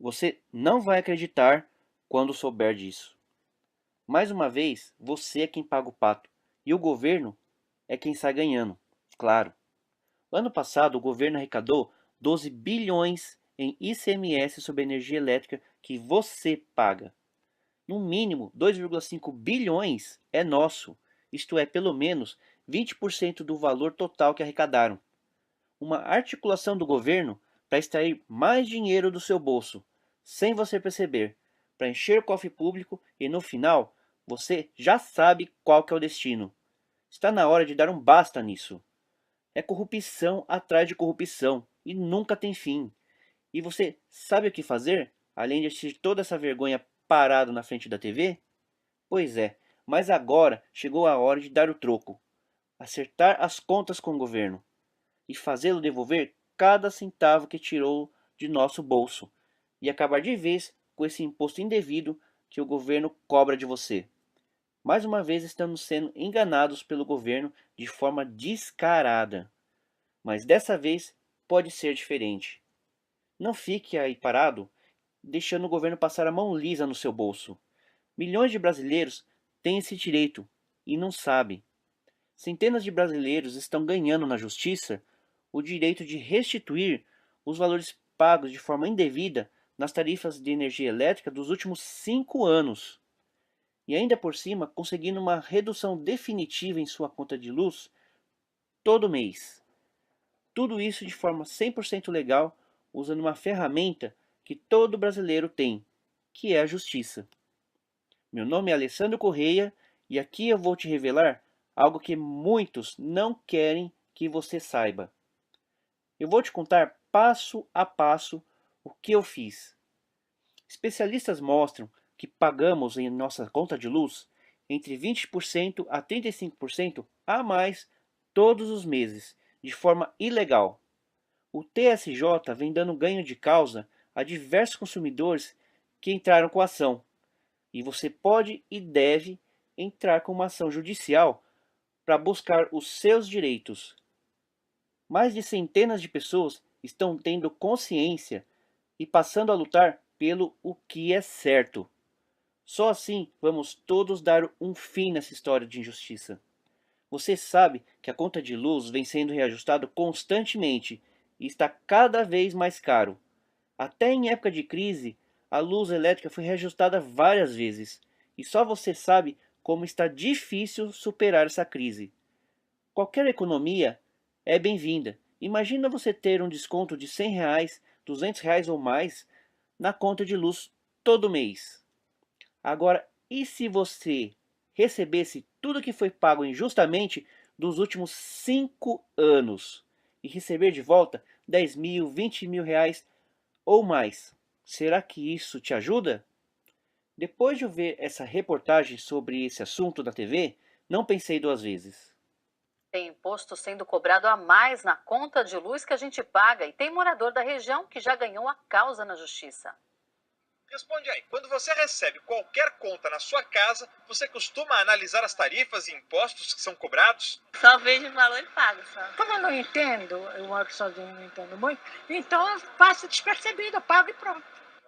Você não vai acreditar quando souber disso. Mais uma vez, você é quem paga o pato e o governo é quem sai ganhando. Claro. Ano passado, o governo arrecadou 12 bilhões em ICMS sobre a energia elétrica que você paga. No mínimo, 2,5 bilhões é nosso, isto é, pelo menos 20% do valor total que arrecadaram. Uma articulação do governo para extrair mais dinheiro do seu bolso, sem você perceber, para encher o cofre público e no final você já sabe qual que é o destino. Está na hora de dar um basta nisso. É corrupção atrás de corrupção e nunca tem fim. E você sabe o que fazer, além de assistir toda essa vergonha parado na frente da TV? Pois é, mas agora chegou a hora de dar o troco, acertar as contas com o governo e fazê-lo devolver cada centavo que tirou de nosso bolso e acabar de vez com esse imposto indevido que o governo cobra de você. Mais uma vez estamos sendo enganados pelo governo de forma descarada, mas dessa vez pode ser diferente. Não fique aí parado, deixando o governo passar a mão lisa no seu bolso. Milhões de brasileiros têm esse direito e não sabem. Centenas de brasileiros estão ganhando na justiça o direito de restituir os valores pagos de forma indevida nas tarifas de energia elétrica dos últimos 5 anos. E ainda por cima conseguindo uma redução definitiva em sua conta de luz todo mês. Tudo isso de forma 100% legal, usando uma ferramenta que todo brasileiro tem, que é a justiça. Meu nome é Alessandro Correia e aqui eu vou te revelar algo que muitos não querem que você saiba. Eu vou te contar passo a passo o que eu fiz. Especialistas mostram que pagamos em nossa conta de luz entre 20% a 35% a mais todos os meses, de forma ilegal. O TSJ vem dando ganho de causa a diversos consumidores que entraram com a ação. E você pode e deve entrar com uma ação judicial para buscar os seus direitos. Mais de centenas de pessoas estão tendo consciência e passando a lutar pelo o que é certo. Só assim vamos todos dar um fim nessa história de injustiça. Você sabe que a conta de luz vem sendo reajustada constantemente e está cada vez mais caro. Até em época de crise, a luz elétrica foi reajustada várias vezes. E só você sabe como está difícil superar essa crise. Qualquer economia é bem-vinda. Imagina você ter um desconto de R$ 100, R$ 200 ou mais na conta de luz todo mês. Agora, e se você recebesse tudo que foi pago injustamente dos últimos 5 anos e receber de volta 10 mil, 20 mil reais ou mais? Será que isso te ajuda? Depois de eu ver essa reportagem sobre esse assunto da TV, não pensei duas vezes. Tem imposto sendo cobrado a mais na conta de luz que a gente paga e tem morador da região que já ganhou a causa na justiça. Responde aí, quando você recebe qualquer conta na sua casa, você costuma analisar as tarifas e impostos que são cobrados? Só vejo o valor e pago só. Como eu não entendo, eu moro sozinho, não entendo muito, então passa despercebido, eu pago e pronto.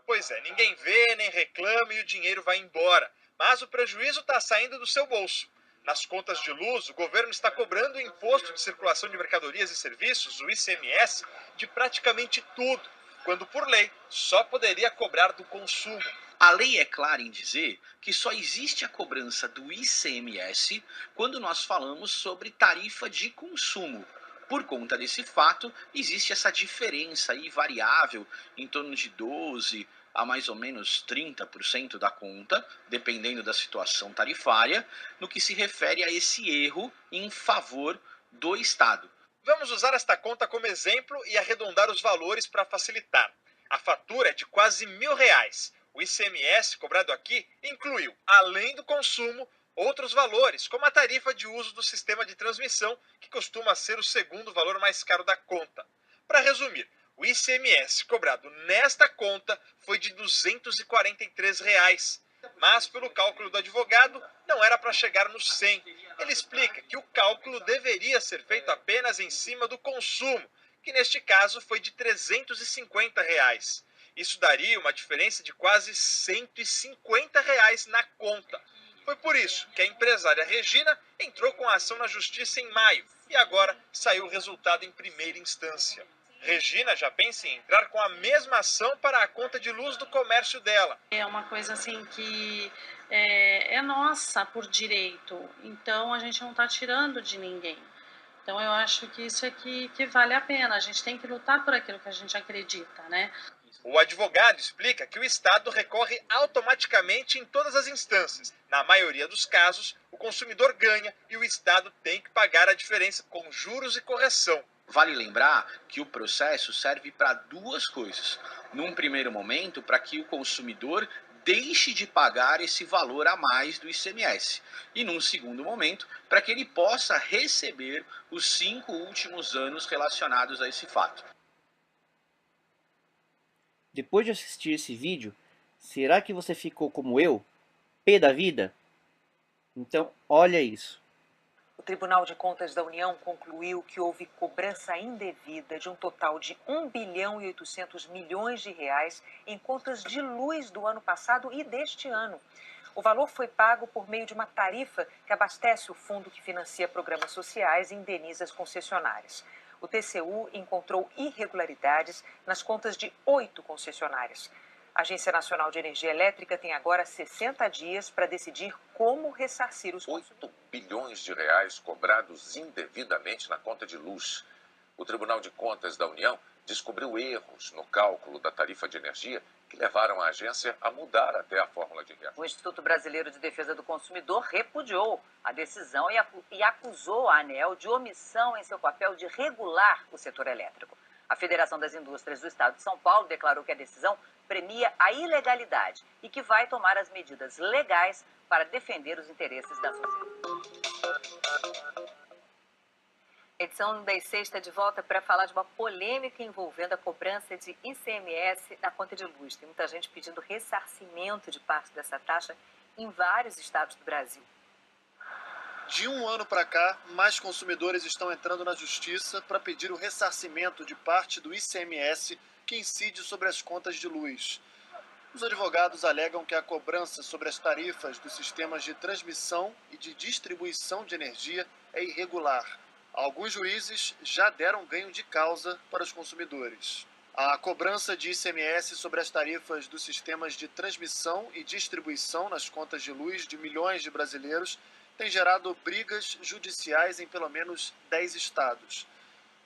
Pois é, ninguém vê, nem reclama e o dinheiro vai embora. Mas o prejuízo está saindo do seu bolso. Nas contas de luz, o governo está cobrando o imposto de circulação de mercadorias e serviços, o ICMS, de praticamente tudo, quando por lei só poderia cobrar do consumo. A lei é clara em dizer que só existe a cobrança do ICMS quando nós falamos sobre tarifa de consumo. Por conta desse fato, existe essa diferença aí variável em torno de 12 a mais ou menos 30% da conta, dependendo da situação tarifária, no que se refere a esse erro em favor do Estado. Vamos usar esta conta como exemplo e arredondar os valores para facilitar. A fatura é de quase R$ 1.000. O ICMS cobrado aqui incluiu, além do consumo, outros valores, como a tarifa de uso do sistema de transmissão, que costuma ser o segundo valor mais caro da conta. Para resumir, o ICMS cobrado nesta conta foi de R$ 243. Mas, pelo cálculo do advogado, não era para chegar nos 100. Ele explica que o cálculo deveria ser feito apenas em cima do consumo, que neste caso foi de R$ 350. Isso daria uma diferença de quase R$ 150 na conta. Foi por isso que a empresária Regina entrou com a ação na justiça em maio e agora saiu o resultado em primeira instância. Regina já pensa em entrar com a mesma ação para a conta de luz do comércio dela. É uma coisa assim que é nossa por direito, então a gente não está tirando de ninguém. Então eu acho que isso é que vale a pena, a gente tem que lutar por aquilo que a gente acredita, né? O advogado explica que o Estado recorre automaticamente em todas as instâncias. Na maioria dos casos, o consumidor ganha e o Estado tem que pagar a diferença com juros e correção. Vale lembrar que o processo serve para duas coisas. Num primeiro momento, para que o consumidor deixe de pagar esse valor a mais do ICMS. E num segundo momento, para que ele possa receber os 5 últimos anos relacionados a esse fato. Depois de assistir esse vídeo, será que você ficou como eu, pé da vida? Então, olha isso. O Tribunal de Contas da União concluiu que houve cobrança indevida de um total de 1 bilhão e 800 milhões de reais em contas de luz do ano passado e deste ano. O valor foi pago por meio de uma tarifa que abastece o fundo que financia programas sociais e indeniza as concessionárias. O TCU encontrou irregularidades nas contas de 8 concessionárias. A Agência Nacional de Energia Elétrica tem agora 60 dias para decidir como ressarcir os consumidores. 8 bilhões de reais cobrados indevidamente na conta de luz. O Tribunal de Contas da União descobriu erros no cálculo da tarifa de energia que levaram a agência a mudar até a fórmula de reajuste. O Instituto Brasileiro de Defesa do Consumidor repudiou a decisão e acusou a ANEEL de omissão em seu papel de regular o setor elétrico. A Federação das Indústrias do Estado de São Paulo declarou que a decisão premia a ilegalidade e que vai tomar as medidas legais para defender os interesses da sociedade. Edição das Sexta de volta para falar de uma polêmica envolvendo a cobrança de ICMS na conta de luz. Tem muita gente pedindo ressarcimento de parte dessa taxa em vários estados do Brasil. De um ano para cá, mais consumidores estão entrando na justiça para pedir o ressarcimento de parte do ICMS que incide sobre as contas de luz. Os advogados alegam que a cobrança sobre as tarifas dos sistemas de transmissão e de distribuição de energia é irregular. Alguns juízes já deram ganho de causa para os consumidores. A cobrança de ICMS sobre as tarifas dos sistemas de transmissão e distribuição nas contas de luz de milhões de brasileiros tem gerado brigas judiciais em pelo menos 10 estados.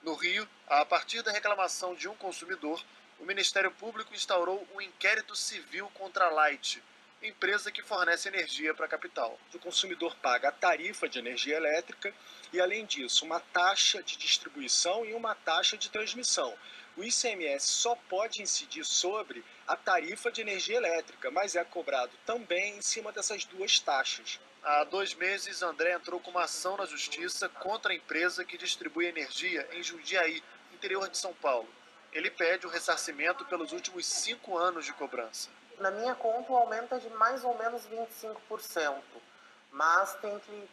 No Rio, a partir da reclamação de um consumidor, o Ministério Público instaurou um inquérito civil contra a Light, empresa que fornece energia para a capital. O consumidor paga a tarifa de energia elétrica e, além disso, uma taxa de distribuição e uma taxa de transmissão. O ICMS só pode incidir sobre a tarifa de energia elétrica, mas é cobrado também em cima dessas duas taxas. Há 2 meses, André entrou com uma ação na justiça contra a empresa que distribui energia em Jundiaí, interior de São Paulo. Ele pede o ressarcimento pelos últimos 5 anos de cobrança. Na minha conta, o aumento é de mais ou menos 25%, mas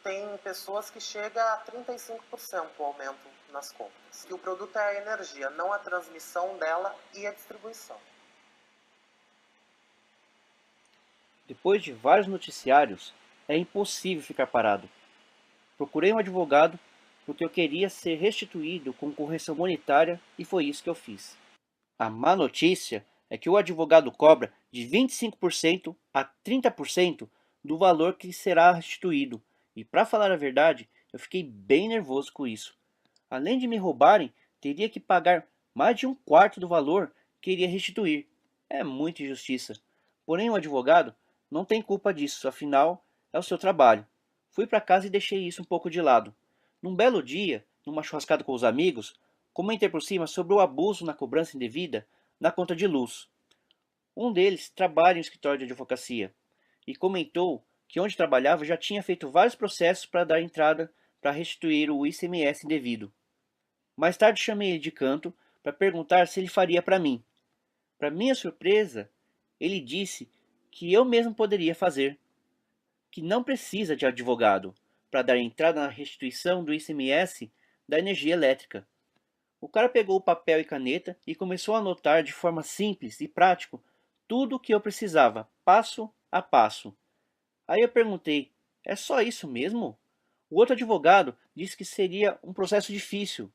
tem pessoas que chegam a 35% o aumento nas contas. Que o produto é a energia, não a transmissão dela e a distribuição. Depois de vários noticiários, é impossível ficar parado. Procurei um advogado porque eu queria ser restituído com correção monetária e foi isso que eu fiz. A má notícia é que o advogado cobra de 25% a 30% do valor que será restituído. E para falar a verdade, eu fiquei bem nervoso com isso. Além de me roubarem, teria que pagar mais de 1/4 do valor que iria restituir. É muita injustiça. Porém, o advogado não tem culpa disso, afinal, é o seu trabalho. Fui para casa e deixei isso um pouco de lado. Num belo dia, numa churrascada com os amigos, comentei por cima sobre o abuso na cobrança indevida na conta de luz. Um deles trabalha em escritório de advocacia e comentou que onde trabalhava já tinha feito vários processos para dar entrada para restituir o ICMS indevido. Mais tarde chamei ele de canto para perguntar se ele faria para mim. Para minha surpresa, ele disse que eu mesmo poderia fazer, que não precisa de advogado para dar entrada na restituição do ICMS da energia elétrica. O cara pegou o papel e caneta e começou a anotar de forma simples e prática tudo o que eu precisava, passo a passo. Aí eu perguntei, é só isso mesmo? O outro advogado disse que seria um processo difícil,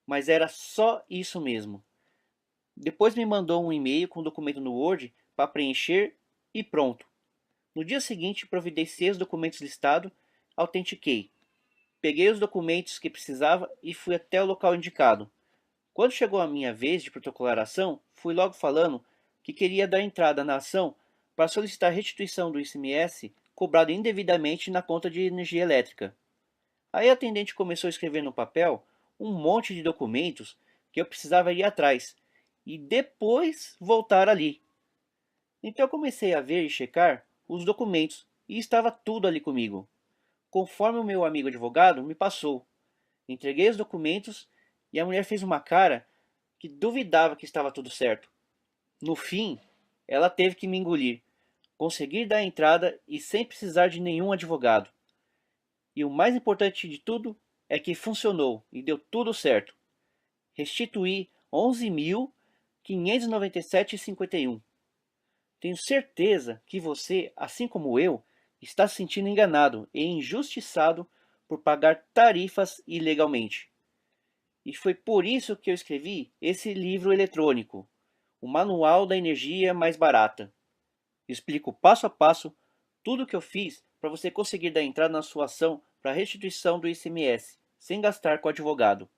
mas era só isso mesmo. Depois me mandou um e-mail com o documento no Word para preencher e pronto. No dia seguinte, providenciei os documentos listados, autentiquei. Peguei os documentos que precisava e fui até o local indicado. Quando chegou a minha vez de protocolar a ação, fui logo falando que queria dar entrada na ação para solicitar a restituição do ICMS cobrado indevidamente na conta de energia elétrica. Aí a atendente começou a escrever no papel um monte de documentos que eu precisava ir atrás e depois voltar ali. Então eu comecei a ver e checar os documentos e estava tudo ali comigo, conforme o meu amigo advogado me passou. Entreguei os documentos e a mulher fez uma cara que duvidava que estava tudo certo. No fim, ela teve que me engolir, conseguir dar a entrada e sem precisar de nenhum advogado. E o mais importante de tudo é que funcionou e deu tudo certo. Restituí 11.597,51. Tenho certeza que você, assim como eu, está se sentindo enganado e injustiçado por pagar tarifas ilegalmente. E foi por isso que eu escrevi esse livro eletrônico, o Manual da Energia Mais Barata. Explico passo a passo tudo o que eu fiz para você conseguir dar entrada na sua ação para restituição do ICMS, sem gastar com advogado.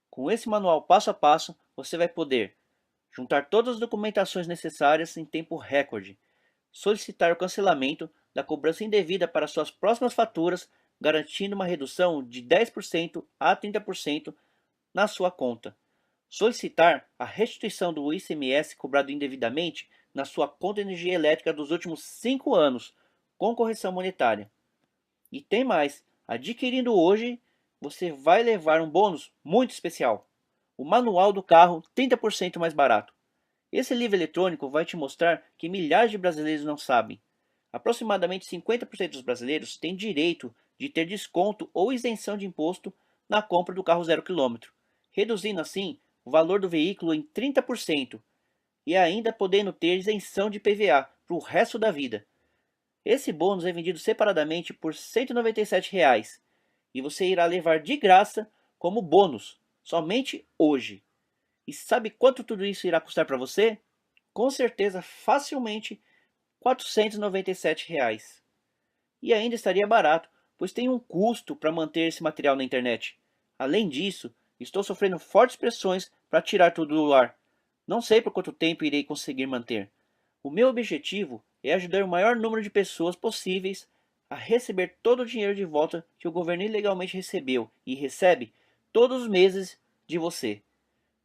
Com esse manual passo a passo, você vai poder juntar todas as documentações necessárias em tempo recorde, solicitar o cancelamento da cobrança indevida para suas próximas faturas, garantindo uma redução de 10% a 30% na sua conta. Solicitar a restituição do ICMS cobrado indevidamente na sua conta de energia elétrica dos últimos 5 anos, com correção monetária. E tem mais, adquirindo hoje, você vai levar um bônus muito especial. O manual do carro 30% mais barato. Esse livro eletrônico vai te mostrar que milhares de brasileiros não sabem. Aproximadamente 50% dos brasileiros têm direito de ter desconto ou isenção de imposto na compra do carro 0 km, reduzindo assim o valor do veículo em 30% e ainda podendo ter isenção de PVA para o resto da vida. Esse bônus é vendido separadamente por R$ 197 e você irá levar de graça como bônus, somente hoje. E sabe quanto tudo isso irá custar para você? Com certeza, facilmente R$ 497. E ainda estaria barato, pois tem um custo para manter esse material na internet. Além disso, estou sofrendo fortes pressões para tirar tudo do ar. Não sei por quanto tempo irei conseguir manter. O meu objetivo é ajudar o maior número de pessoas possíveis a receber todo o dinheiro de volta que o governo ilegalmente recebeu e recebe todos os meses de você.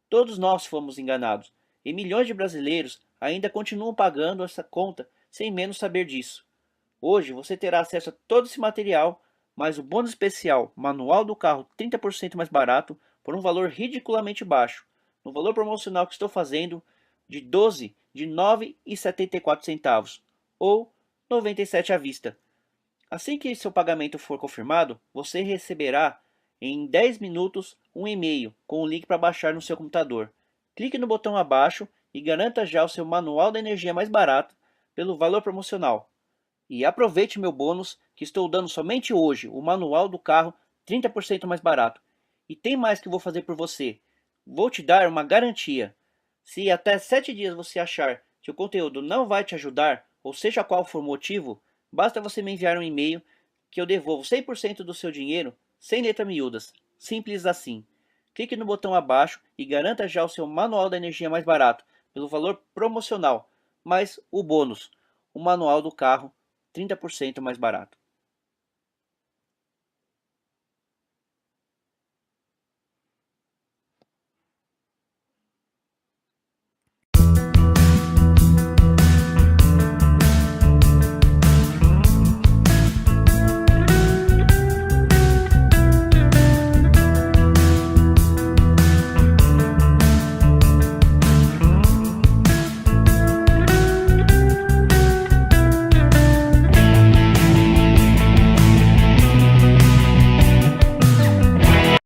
Todos nós fomos enganados e milhões de brasileiros ainda continuam pagando essa conta sem menos saber disso. Hoje você terá acesso a todo esse material, mais o bônus especial Manual do Carro 30% mais barato por um valor ridiculamente baixo, no valor promocional que estou fazendo de 12 de R$ 9,74 ou R$ 97 à vista. Assim que seu pagamento for confirmado, você receberá em 10 minutos um e-mail com o link para baixar no seu computador. Clique no botão abaixo e garanta já o seu manual da energia mais barato pelo valor promocional. E aproveite meu bônus que estou dando somente hoje, o manual do carro 30% mais barato. E tem mais que vou fazer por você. Vou te dar uma garantia. Se até 7 dias você achar que o conteúdo não vai te ajudar, ou seja qual for o motivo, basta você me enviar um e-mail que eu devolvo 100% do seu dinheiro sem letras miúdas. Simples assim. Clique no botão abaixo e garanta já o seu manual da energia mais barato pelo valor promocional, mais o bônus, o manual do carro 30% mais barato.